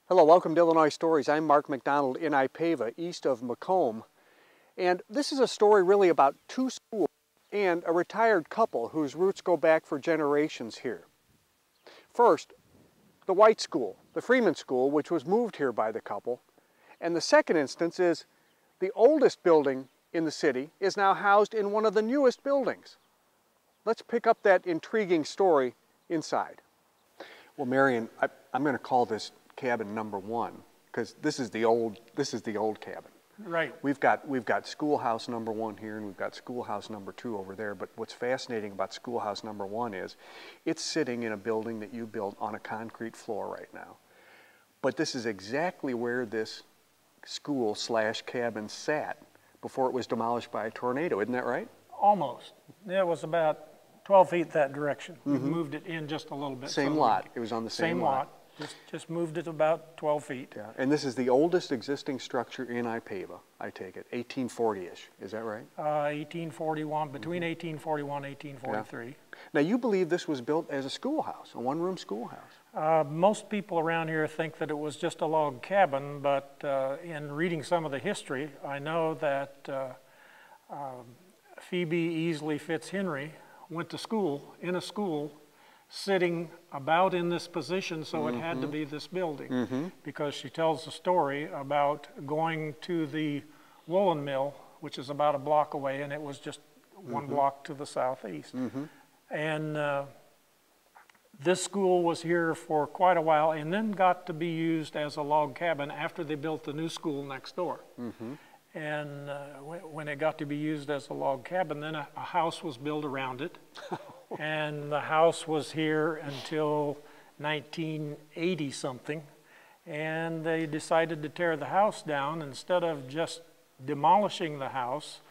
Hello, welcome to Illinois Stories. I'm Mark McDonald in Ipava, east of Macomb. And this is a story really about two schools and a retired couple whose roots go back for generations here. First, the White School, the Freeman School, which was moved here by the couple. And the second instance is the oldest building in the city is now housed in one of the newest buildings. Let's pick up that intriguing story inside. Well, Marion, I'm going to call this cabin number one because this is the old cabin. Right. We've got schoolhouse number one here and we've got schoolhouse number two over there. But what's fascinating about schoolhouse number one is it's sitting in a building that you built on a concrete floor right now. But this is exactly where this school / cabin sat before it was demolished by a tornado. Isn't that right? Almost. It was about 12 feet that direction. We moved it in just a little bit. Same lot. It was on the same lot. Just moved it about 12 feet. Yeah. And this is the oldest existing structure in Ipava, I take it. 1840-ish. Is that right? 1841, between 1841 and 1843. Yeah. Now you believe this was built as a schoolhouse, a one-room schoolhouse. Most people around here think that it was just a log cabin, but in reading some of the history, I know that Phoebe Easley Fitzhenry went to school, in a school, sitting about in this position, so it had to be this building, because she tells the story about going to the woolen mill, which is about a block away, and it was just one block to the southeast. And this school was here for quite a while and then got to be used as a log cabin after they built the new school next door. And when it got to be used as a log cabin, then a house was built around it. And the house was here until 1980 something. And they decided to tear the house down. Instead of just demolishing the house,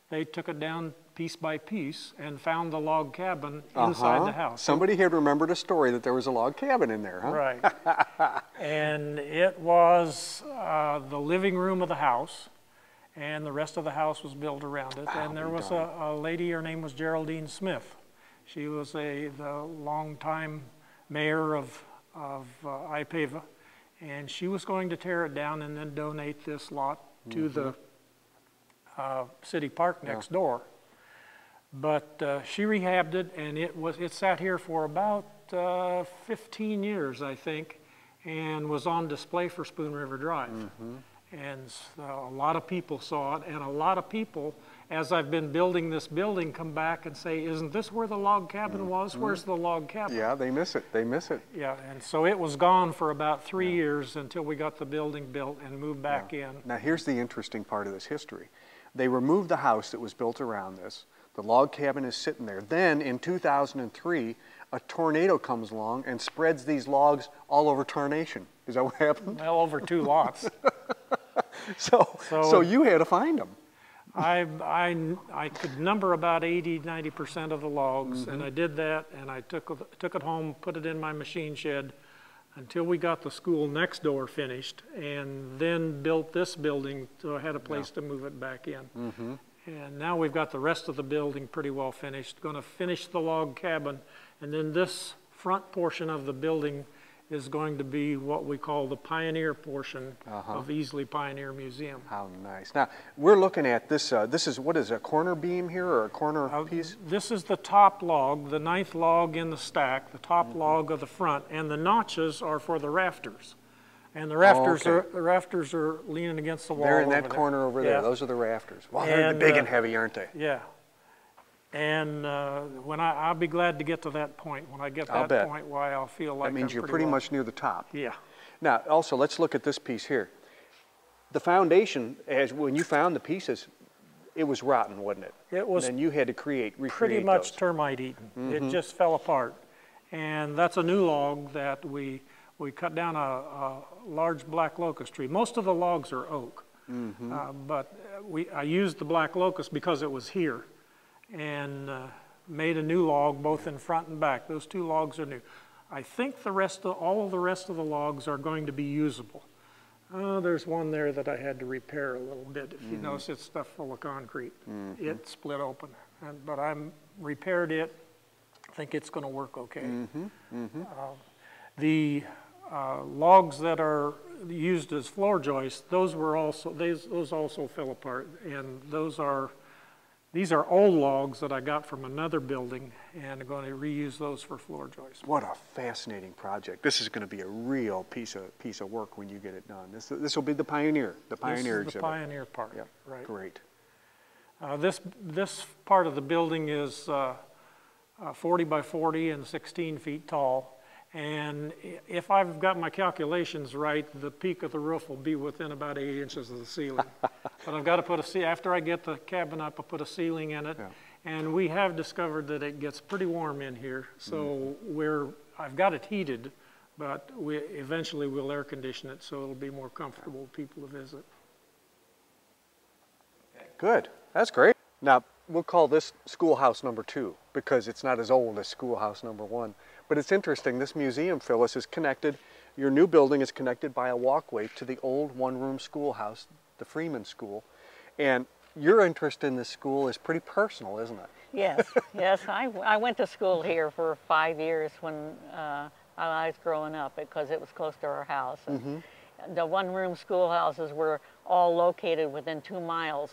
they took it down piece by piece and found the log cabin inside the house. Somebody had remembered a story that there was a log cabin in there, huh? Right. And it was the living room of the house. And the rest of the house was built around it. And there was a lady, her name was Geraldine Smith. She was the longtime mayor of Ipava. And she was going to tear it down and then donate this lot to the city park next door. But she rehabbed it, and it sat here for about 15 years, I think, and was on display for Spoon River Drive. And a lot of people saw it, and a lot of people, as I've been building this building, come back and say, isn't this where the log cabin was? Where's the log cabin? Yeah, they miss it. They miss it. Yeah, and so it was gone for about 3 years until we got the building built and moved back in. Now here's the interesting part of this history. They removed the house that was built around this. The log cabin is sitting there. Then in 2003, a tornado comes along and spreads these logs all over Tarnation. Is that what happened? Well, over 2 lots. So you had to find them. I could number about 80–90% of the logs, and I did that, and I took it home, put it in my machine shed until we got the school next door finished, and then built this building so I had a place to move it back in. And now we've got the rest of the building pretty well finished. Going to finish the log cabin, and then this front portion of the building is going to be what we call the pioneer portion of Easley Pioneer Museum. How nice. Now, we're looking at this, this is, what is it, a corner beam here or a corner piece? This is the top log, the 9th log in the stack, the top log of the front, and the notches are for the rafters. And the rafters are leaning against the wall. They're in that corner over there. Those are the rafters. Wow, they're big and heavy, aren't they? Yeah. And when I'll be glad to get to that point. When I get that point, why I'll feel like that means you're pretty much near the top. Yeah. Now, also, let's look at this piece here. The foundation, when you found the pieces, it was rotten, wasn't it? It was. And then you had to recreate pretty much those. Termite eaten. It just fell apart. And that's a new log that we cut down a large black locust tree. Most of the logs are oak, but I used the black locust because it was here, and made a new log both in front and back. Those 2 logs are new. I think all of the rest of the logs are going to be usable. There's one there that I had to repair a little bit. If you notice, it's stuff full of concrete. It split open, but I repaired it. I think it's going to work okay. The logs that are used as floor joists, those also fell apart, and these are old logs that I got from another building, and I'm going to reuse those for floor joists. What a fascinating project. This is going to be a real piece of work when you get it done. This will be the pioneer This is exhibit. the pioneer part. Yep. Right. Great. This part of the building is 40 by 40 and 16 feet tall. And if I've got my calculations right, the peak of the roof will be within about 8 inches of the ceiling. But I've got to put after I get the cabin up, I'll put a ceiling in it. Yeah. And we have discovered that it gets pretty warm in here. So I've got it heated, but eventually we'll air condition it so it'll be more comfortable for people to visit. Good. That's great. Now, we'll call this schoolhouse number 2 because it's not as old as schoolhouse number 1. But it's interesting, this museum, Phyllis, is connected, your new building is connected by a walkway to the old one-room schoolhouse, the Freeman School. And your interest in this school is pretty personal, isn't it? Yes, yes. I went to school here for 5 years when I was growing up because it was close to our house. And the one-room schoolhouses were all located within 2 miles,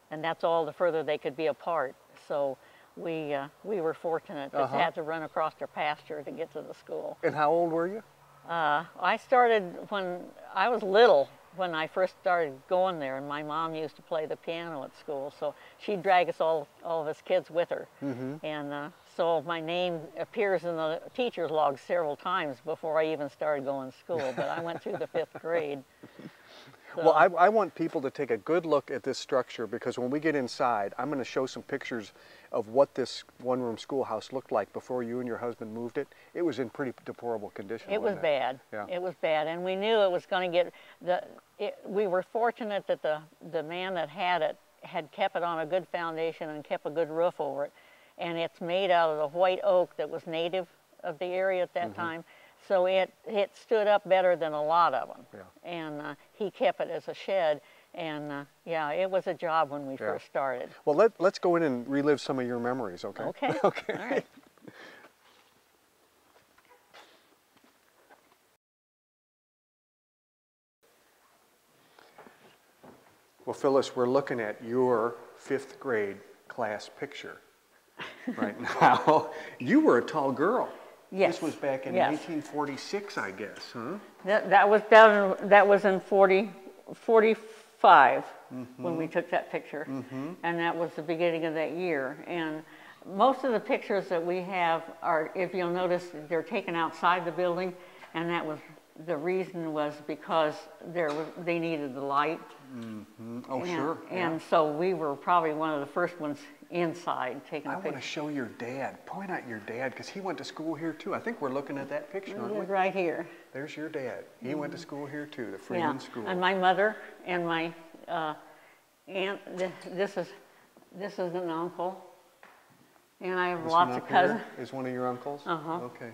and that's all the further they could be apart. So we were fortunate that had to run across our pasture to get to the school. And how old were you? I started when I was little, when I first started going there, and my mom used to play the piano at school, so she'd drag us all of us kids with her. And so my name appears in the teacher's log several times before I even started going to school, but I went through the 5th grade. So. Well, I want people to take a good look at this structure because when we get inside, I'm going to show some pictures of what this one-room schoolhouse looked like before you and your husband moved it. It was in pretty deplorable condition. It was bad. Yeah. It was bad, and we knew it was going to get. We were fortunate that the man that had it had kept it on a good foundation and kept a good roof over it, and it's made out of the white oak that was native of the area at that time. So it stood up better than a lot of them. Yeah. And he kept it as a shed. And yeah, it was a job when we first started. Well, let's go in and relive some of your memories, okay? Okay. Okay. All right. Well, Phyllis, we're looking at your 5th grade class picture right now. You were a tall girl. Yes. This was back in 1946, I guess, huh? That was in 45 when we took that picture, and that was the beginning of that year. And most of the pictures that we have are, if you'll notice, they're taken outside the building, and that was the reason was because they needed the light. Oh, sure. And so we were probably one of the first ones inside taking a picture. I want to show your dad. Point out your dad, because he went to school here too. I think we're looking at that picture, aren't we? Right here. There's your dad. He went to school here too, the Freeman School. And my mother and my aunt. This is an uncle, and I have lots of cousins. Is one of your uncles? Okay.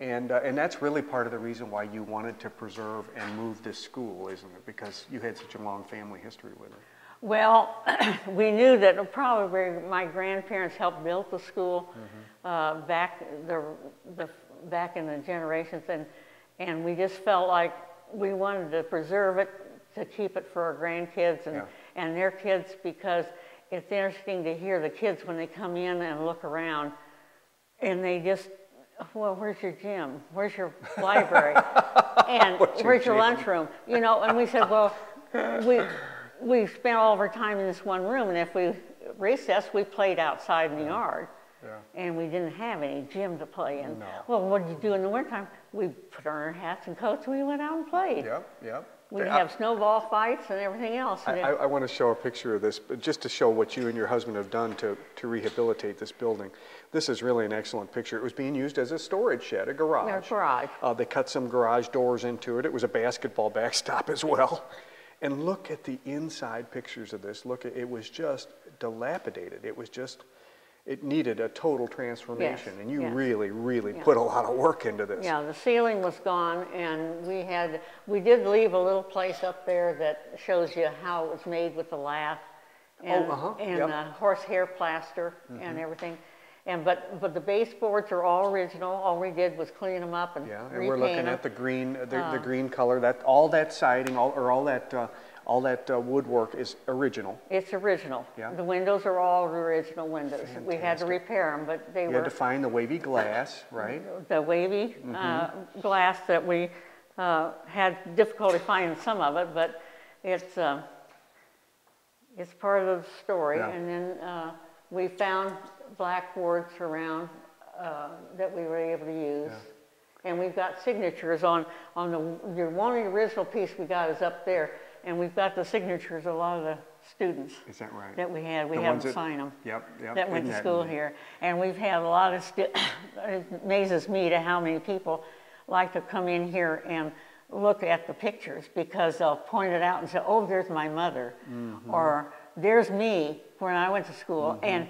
And that's really part of the reason why you wanted to preserve and move this school, isn't it? Because you had such a long family history with it. Well, we knew that probably my grandparents helped build the school back in the generations, and we just felt like we wanted to preserve it, to keep it for our grandkids and their kids, because it's interesting to hear the kids when they come in and look around, and they just, well, where's your gym? Where's your library? And where's your lunchroom? You know, and we said, well, we spent all of our time in this one room, and if we recessed, we played outside in the yard. And we didn't have any gym to play in. No. Well, what did you do in the wintertime? We put on our hats and coats and we went out and played. Yep. We'd have snowball fights and everything else. I want to show a picture of this, but just to show what you and your husband have done to rehabilitate this building. This is really an excellent picture. It was being used as a storage shed, a garage. A garage. They cut some garage doors into it. It was a basketball backstop as well. And look at the inside pictures of this. Look, it was just dilapidated. It needed a total transformation, and you really put a lot of work into this. Yeah, the ceiling was gone, and we did leave a little place up there that shows you how it was made with the lath and horsehair plaster and everything. But the baseboards are all original. All we did was clean them up and Yeah, and repaint we're looking them. at the green, the green color. That all that siding, all that woodwork is original. It's original. Yeah. The windows are all original windows. We had to Fantastic. repair them, but they You were had to find the wavy glass, right? the wavy glass that we had difficulty finding some of it, but it's part of the story. Yeah. And then we found blackboards around that we were able to use. Yeah. And we've got signatures on the one of the original piece we got is up there, and we've got the signatures of a lot of the students. Is that right? That we had. We The had ones them that- sign them. Yep. That went Isn't to that school neat? here. And we've had a lot of it amazes me to how many people like to come in here and look at the pictures, because they'll point it out and say, oh, there's my mother, or there's me when I went to school, and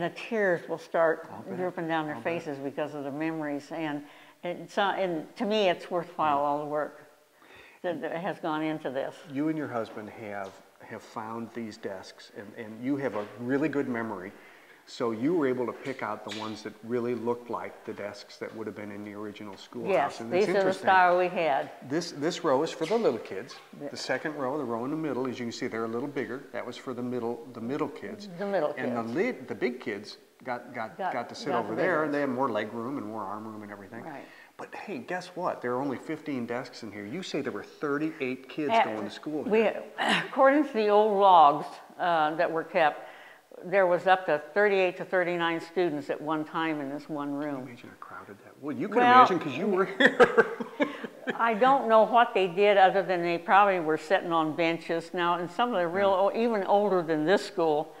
the tears will start dripping down their faces because of the memories, and to me it's worthwhile, all the work that has gone into this. You and your husband have found these desks, and you have a really good memory, so you were able to pick out the ones that really looked like the desks that would have been in the original schoolhouse. Yes, And these it's are the interesting. style we had. This row is for the little kids. The second row, the row in the middle, as you can see, they're a little bigger. That was for the middle kids. The middle And kids. the big kids got to sit got over the there, big and they have more leg room and more arm room and everything. Right. But hey, guess what? There are only 15 desks in here. You say there were 38 kids going to school here. According to the old logs that were kept, there was up to 38 to 39 students at one time in this one room. Imagine how crowded that. Well, you can imagine because you were here. I don't know what they did other than they probably were sitting on benches. Now, in some of the real, even older than this school,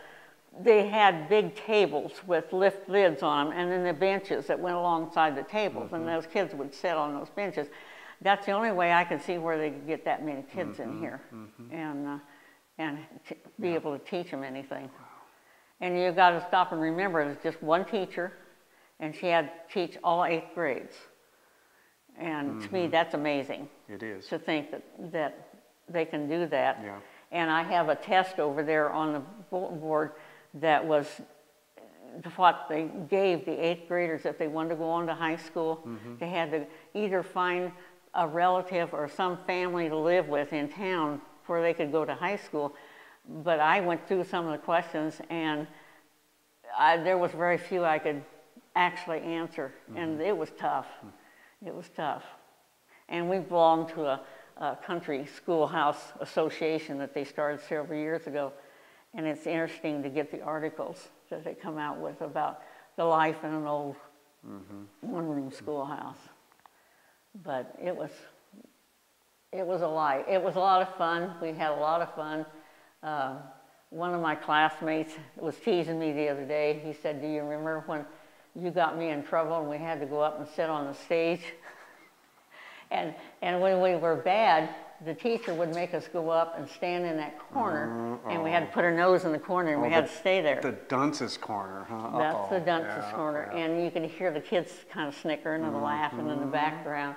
they had big tables with lift lids on them, and then the benches that went alongside the tables, and those kids would sit on those benches. That's the only way I could see where they could get that many kids in here and be able to teach them anything. And you got to stop and remember, there's just one teacher, and she had to teach all 8th grades. And to me, that's amazing. It is. To think that they can do that. Yeah. And I have a test over there on the bulletin board that was what they gave the 8th graders if they wanted to go on to high school. They had to either find a relative or some family to live with in town where they could go to high school. But I went through some of the questions, and there was very few I could actually answer, and it was tough. It was tough. And we belonged to a country schoolhouse association that they started several years ago, and it's interesting to get the articles that they come out with about the life in an old one-room schoolhouse. But it was a life. It was a lot of fun. We had a lot of fun. One of my classmates was teasing me the other day. He said, do you remember when you got me in trouble and we had to go up and sit on the stage? And when we were bad, the teacher would make us go up and stand in that corner, and we had to put our nose in the corner, and we had to stay there. The dunce's corner, huh? That's the dunce's corner, and you can hear the kids kind of snickering and laughing in the background.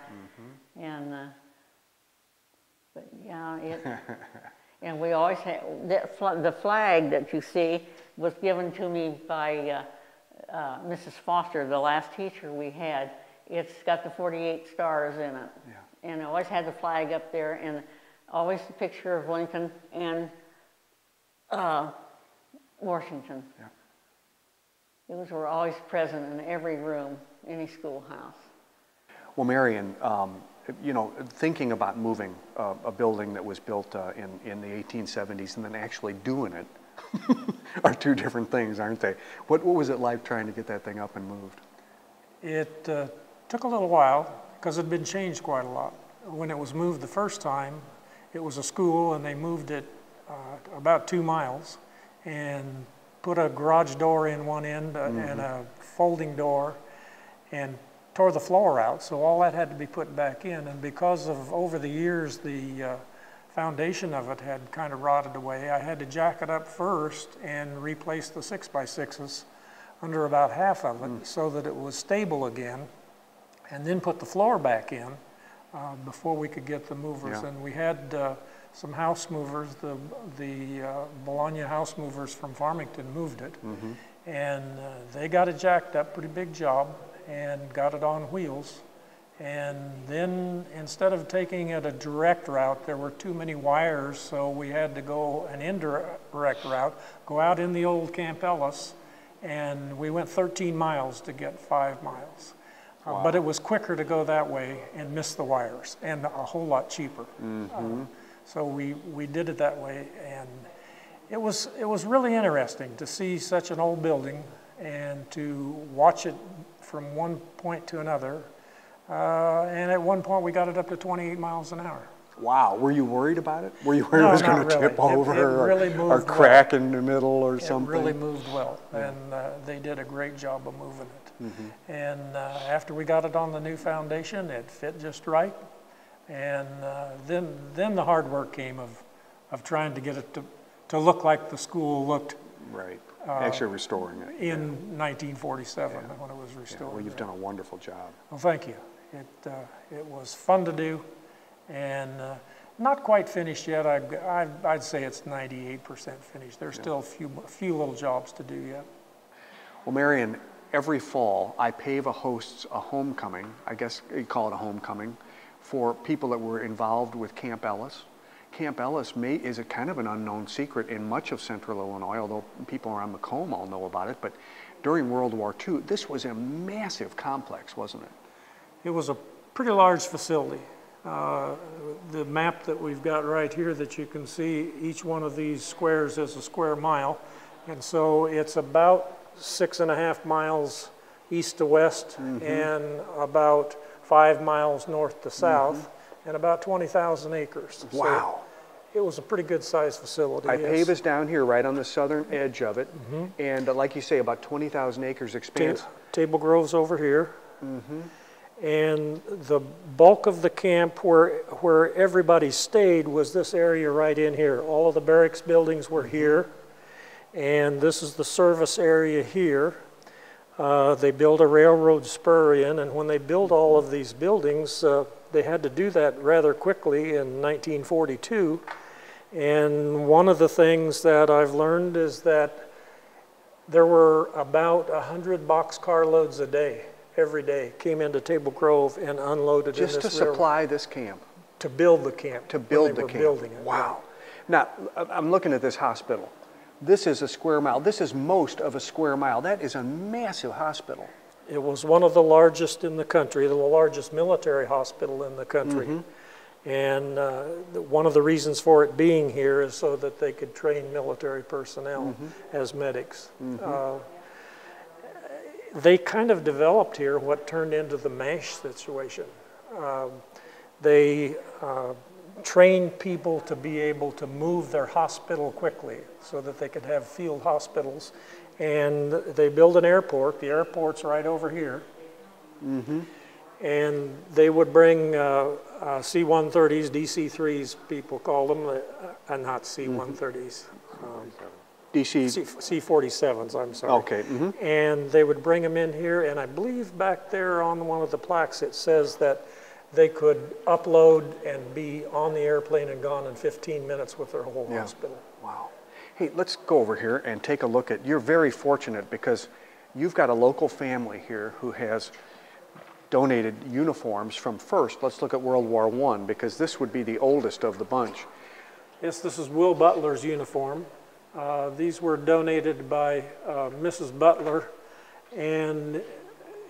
And but yeah, and we always had the flag that you see was given to me by Mrs. Foster, the last teacher we had. It's got the 48 stars in it. Yeah. And I always had the flag up there, and always the picture of Lincoln and Washington. Yeah. Those were always present in every room, any schoolhouse. Well, Marion, you know, thinking about moving a building that was built in the 1870s and then actually doing it are two different things, aren't they? What was it like trying to get that thing up and moved? It took a little while because it had been changed quite a lot. When it was moved the first time, it was a school, and they moved it about 2 miles and put a garage door in one end and a folding door and tore the floor out. So all that had to be put back in. And because of over the years, the foundation of it had kind of rotted away, I had to jack it up first and replace the 6x6s under about half of it so that it was stable again, and then put the floor back in before we could get the movers. Yeah. And we had some house movers, the Bologna house movers from Farmington moved it. And they got it jacked up, pretty big job, and got it on wheels. And then instead of taking it a direct route, there were too many wires, so we had to go an indirect route, go out in the old Camp Ellis, and we went 13 miles to get 5 miles. Wow. But it was quicker to go that way and miss the wires, and a whole lot cheaper. So we did it that way, and it was really interesting to see such an old building and to watch it from one point to another. And at one point we got it up to 28 miles an hour. Wow, were you worried about it? Were you worried it was going to tip over or crack in the middle or something? It really moved well, and they did a great job of moving it. And after we got it on the new foundation, it fit just right. And then the hard work came of trying to get it to look like the school looked. Right, actually restoring it. In 1947 when it was restored. Yeah, well, you've done a wonderful job. Well, thank you. It was fun to do, and not quite finished yet. I'd say it's 98% finished. There's still a few little jobs to do yet. Well, Marion, every fall, IPAVA hosts a homecoming, I guess you call it a homecoming, for people that were involved with Camp Ellis. Camp Ellis is a kind of an unknown secret in much of central Illinois, although people around Macomb all know about it. But during World War II, this was a massive complex, wasn't it? It was a pretty large facility. The map that we've got right here that you can see, each one of these squares is a square mile. And so it's about 6.5 miles east to west and about 5 miles north to south and about 20,000 acres. Wow. So it was a pretty good sized facility. IPAVA's down here right on the southern edge of it. And like you say, about 20,000 acres expanse. Table Grove's over here. And the bulk of the camp where everybody stayed was this area right in here. All of the barracks buildings were here. And this is the service area here. They built a railroad spur in, and when they built all of these buildings, they had to do that rather quickly in 1942. And one of the things that I've learned is that there were about 100 boxcar loads a day, every day, came into Table Grove and unloaded in this Just to supply this camp? To build the camp. To build the camp. Building it. Wow. Now, I'm looking at this hospital. This is a square mile. This is most of a square mile. That is a massive hospital. It was one of the largest in the country, the largest military hospital in the country. And one of the reasons for it being here is so that they could train military personnel as medics. They kind of developed here what turned into the MASH situation. They trained people to be able to move their hospital quickly so that they could have field hospitals. And they built an airport. The airport's right over here. And they would bring C-130s, DC-3s, people call them, not C-130s. C-47s, I'm sorry. Okay. And they would bring them in here, and I believe back there on one of the plaques it says that they could upload and be on the airplane and gone in 15 minutes with their whole hospital. Wow. Hey, let's go over here and take a look at, you're very fortunate because you've got a local family here who has donated uniforms from first. Let's look at World War I because this would be the oldest of the bunch. Yes, this is Will Butler's uniform. These were donated by Mrs. Butler, and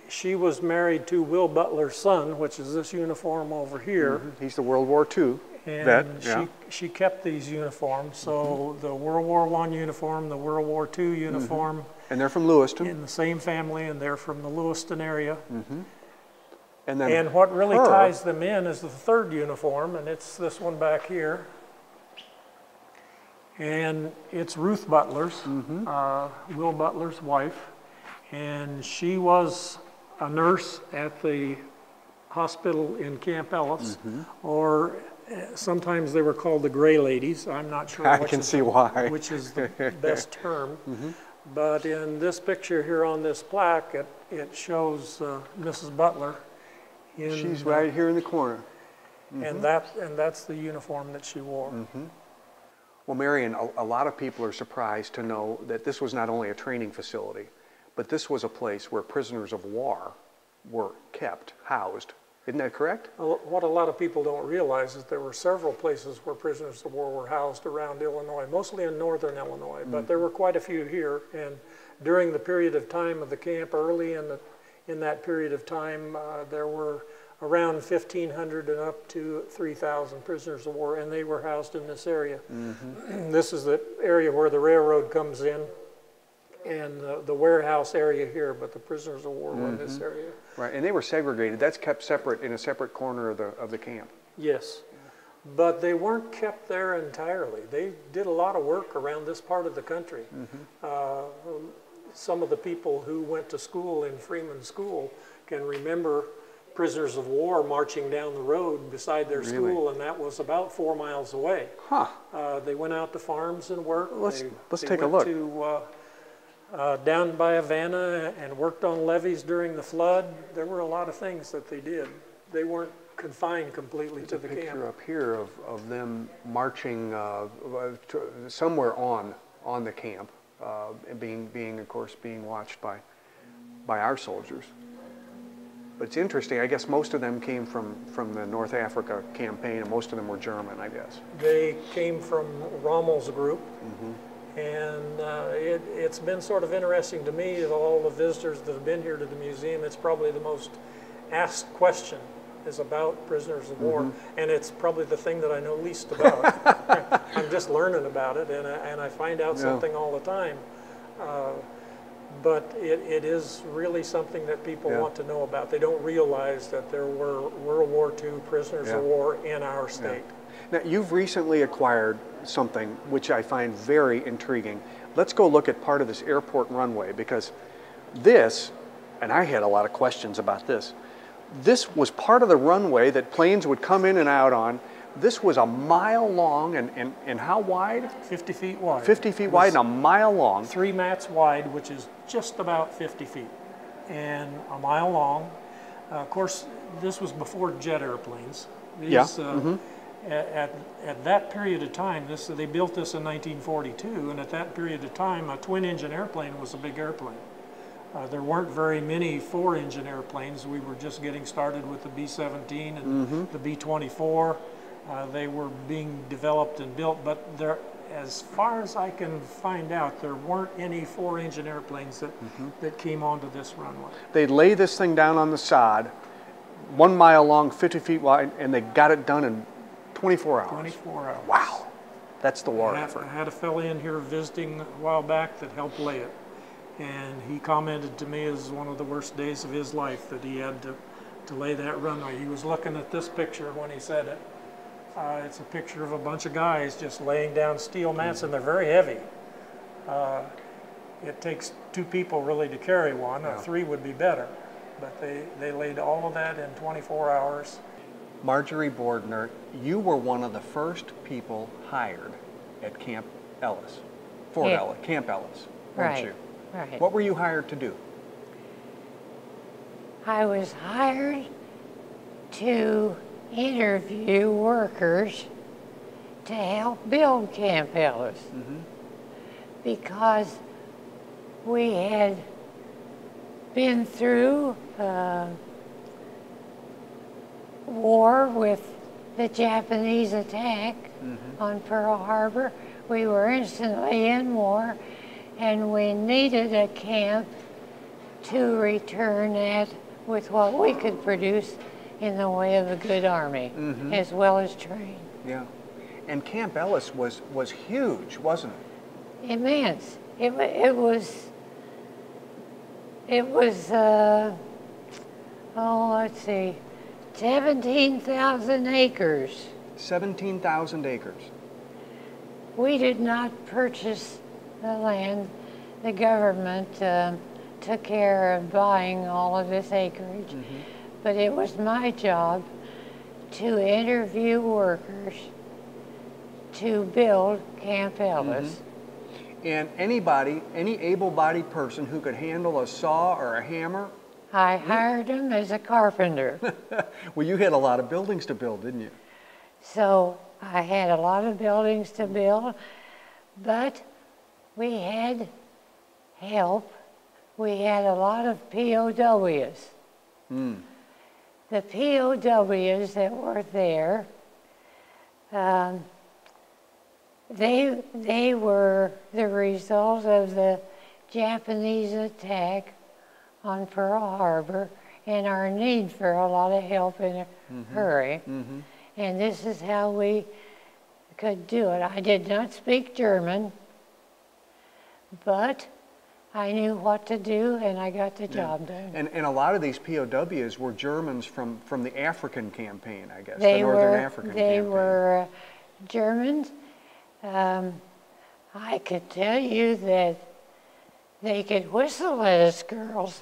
she was married to Will Butler's son, which is this uniform over here. He's the World War II vet. And she kept these uniforms. So the World War I uniform, the World War II uniform. And they're from Lewiston. In the same family, and they're from the Lewiston area. And what really ties them in is the third uniform, and it's this one back here. And it's Ruth Butler's, Will Butler's wife. And she was a nurse at the hospital in Camp Ellis, or sometimes they were called the Gray Ladies. I'm not sure which is the best term. But in this picture here on this plaque, it shows Mrs. Butler. She's right here in the corner. And that's the uniform that she wore. Well, Marion, a lot of people are surprised to know that this was not only a training facility, but this was a place where prisoners of war were kept, housed. Isn't that correct? What a lot of people don't realize is there were several places where prisoners of war were housed around Illinois, mostly in northern Illinois, but there were quite a few here. And during the period of time of the camp, early in that period of time, there were around 1,500 and up to 3,000 prisoners of war, and they were housed in this area. This is the area where the railroad comes in, and the warehouse area here, but the prisoners of war were in this area. Right, and they were segregated. That's kept separate in a separate corner of the camp. Yes, but they weren't kept there entirely. They did a lot of work around this part of the country. Some of the people who went to school in Freeman School can remember prisoners of war marching down the road beside their school, and that was about 4 miles away. They went out to farms and worked. Let's they take a went look. To, down by Havana and worked on levees during the flood. There were a lot of things that they did. They weren't confined completely to the camp. Picture up here of them marching somewhere on the camp, and of course being watched by our soldiers. But it's interesting. I guess most of them came from the North Africa campaign, and most of them were German, I guess. They came from Rommel's group. And it's been sort of interesting to me, of all the visitors that have been here to the museum, it's probably the most asked question is about prisoners of war, and it's probably the thing that I know least about. I'm just learning about it, and I find out something all the time. But it is really something that people want to know about. They don't realize that there were World War II prisoners of war in our state. Now, you've recently acquired something which I find very intriguing. Let's go look at part of this airport runway, because this, and I had a lot of questions about this, this was part of the runway that planes would come in and out on. This was a mile long and how wide? 50 feet wide. 50 feet wide and a mile long. 3 mats wide, which is just about 50 feet, and a mile long. Of course, this was before jet airplanes. These, At that period of time, they built this in 1942, and at that period of time, a twin-engine airplane was a big airplane. There weren't very many 4-engine airplanes. We were just getting started with the B-17 and the B-24. They were being developed and built, but there, as far as I can find out, there weren't any 4-engine airplanes that came onto this runway. They lay this thing down on the sod, 1 mile long, 50 feet wide, and they got it done in 24 hours. 24 hours. Wow. That's the war effort. I had a fellow in here visiting a while back that helped lay it. And he commented to me as one of the worst days of his life that he had to lay that runway. He was looking at this picture when he said it. It's a picture of a bunch of guys just laying down steel mats, and they're very heavy. It takes 2 people really to carry one. 3 would be better. But they laid all of that in 24 hours. Marjorie Bordner, you were one of the first people hired at Camp Ellis, Camp Ellis, weren't you? Right. What were you hired to do? I was hired to interview workers to help build Camp Ellis, because we had been through war with the Japanese attack on Pearl Harbor. We were instantly in war, and we needed a camp to return at with what we could produce in the way of a good army, as well as train. Yeah. And Camp Ellis was huge, wasn't it? Immense. It was, let's see, 17,000 acres. 17,000 acres. We did not purchase the land. The government took care of buying all of this acreage. But it was my job to interview workers to build Camp Ellis. And anybody, any able-bodied person who could handle a saw or a hammer? I hired him as a carpenter. Well, you had a lot of buildings to build, didn't you? So I had a lot of buildings to build. But we had help. We had a lot of POWs. The POWs that were there, they were the result of the Japanese attack on Pearl Harbor and our need for a lot of help in a hurry. And this is how we could do it. I did not speak German, but I knew what to do, and I got the job done. And a lot of these POWs were Germans from the African campaign, I guess, They the Northern were, African they campaign. were Germans. I could tell you that they could whistle at us girls.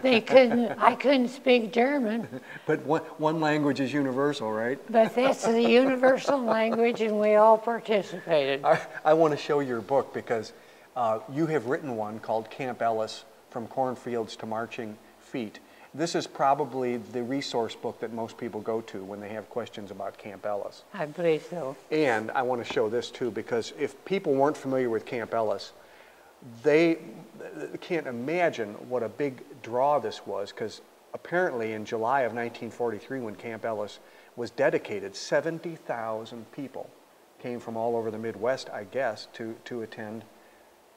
They couldn't. I couldn't speak German. But one language is universal, right? But that's the universal language, and we all participated. I want to show your book because you have written one called Camp Ellis, From Cornfields to Marching Feet. This is probably the resource book that most people go to when they have questions about Camp Ellis. I believe so. And I want to show this too, because if people weren't familiar with Camp Ellis, they can't imagine what a big draw this was, because apparently in July of 1943, when Camp Ellis was dedicated, 70,000 people came from all over the Midwest, I guess, to attend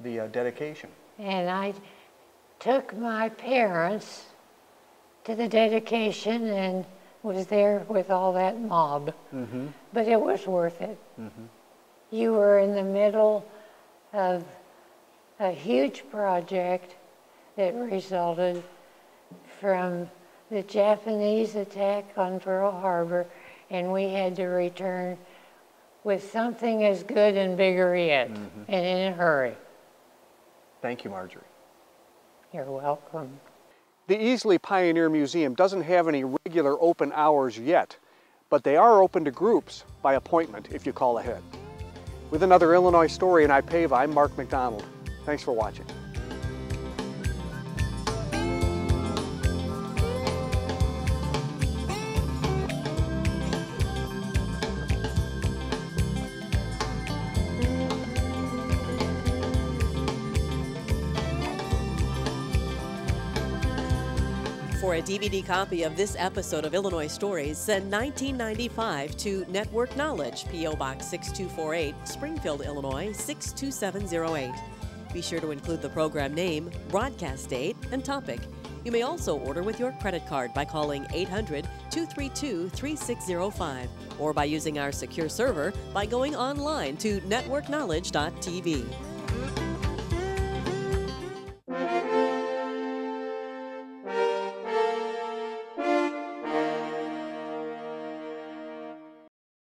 the dedication. And I took my parents to the dedication and was there with all that mob. But it was worth it. You were in the middle of a huge project that resulted from the Japanese attack on Pearl Harbor, and we had to return with something as good and bigger yet, and in a hurry. Thank you, Marjorie. You're welcome. The Easley Pioneer Museum doesn't have any regular open hours yet, but they are open to groups by appointment if you call ahead. With another Illinois Story in Ipava, I'm Mark McDonald. Thanks for watching. For a DVD copy of this episode of Illinois Stories, send 1995 to Network Knowledge, P.O. Box 6248, Springfield, Illinois 62708. Be sure to include the program name, broadcast date, and topic. You may also order with your credit card by calling 800-232-3605 or by using our secure server by going online to networkknowledge.tv.